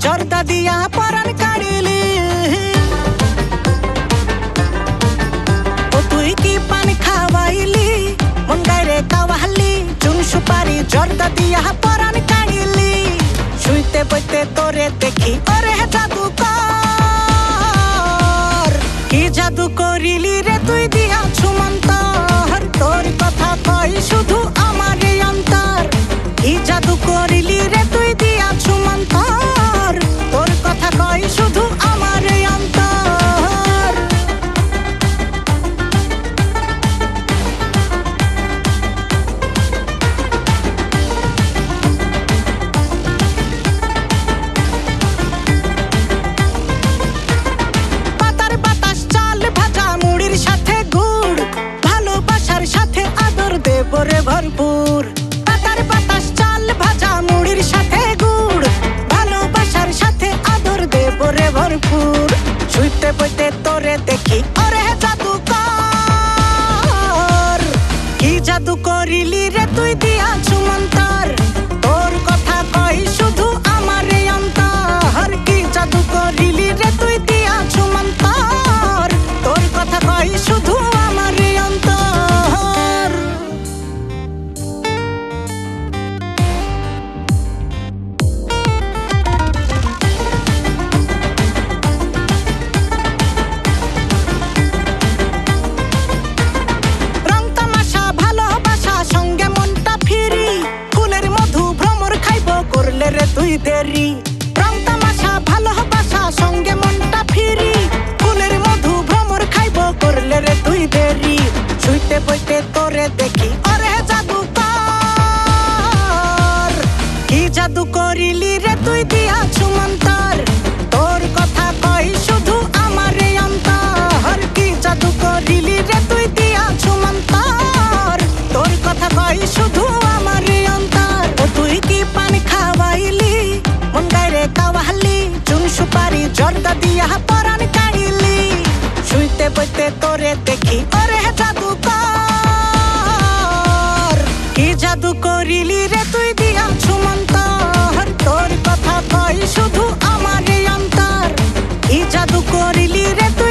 জর্দা দিয়া পরাণ কাড়িলি। ও তুই কি পান খাওয়াইলি মন গাইরে কাওয়ালি, চুন সুপারি জর্দা দিয়া পরাণ কাড়িলি। শুইতে বইতে তোরে দেখি ওরে জাদুকর, কি জাদু করিলি রে তুই দিয়া ছুমন্তর। তোর কথা কই শুধু আমার অন্তর, কি জাদু করিলি রে তুই দিয়া ছুমন্তর। তোর কথা কই শুধু আমার অন্তর। পাতার বাতাস চাল ভাজা মুড়ির সাথে গুড়, ভালোবাসার সাথে আদর দেব রে ভরপুর। পাতার বাতাস চাল ভাজা মুড়ির সাথে গুড়, ভালোবাসার সাথে আদর দেব রে ভরপুর। শুইতে বইতে তোরে দেখি ওরে জাদুকর, কি জাদু করিলি রে তুই দিয়া ছুমন্তর। তোর কথা কই শুধু আমার অন্তর, কি জাদু করিলি রে তুই দিয়া ছুমন্তর। তোর কথা কই শুধু আমার অন্তর। রং তামাশা ভালোবাসা সঙ্গে মনটা ফিরি, ফুলের মধু ভ্রমর খাইব করলে রে তুই দেরি। রং তামাশা ভালোবাসা সঙ্গে মনটা ফিরি, ফুলের মধু ভ্রমর খাইব করলে রে তুই দেরি। শুইতে বইতে তোরে দেখি ওরে জাদুকর, কি জাদু করিলি রে তুই দিয়া ছুমন্তর। তোর কথা কই শুধু আমার অন্তর, কি জাদু করিলি রে তুই দিয়া ছুমন্তর। তোর কথা কই শুধু আমার অন্তর। ও তুই কি পান খাওয়াইলি মন গাইরে কাওয়ালি, চুন সুপারি জর্দা দিয়া পরাণ কাড়িলি। শুইতে বইতে তোরে দেখি ওরে জাদুকর, কি জাদু করিলি রে তুই দিয়া ছুমন্তর। তোর কথা কই শুধু আমার অন্তর, কি জাদু করিলি রে তুই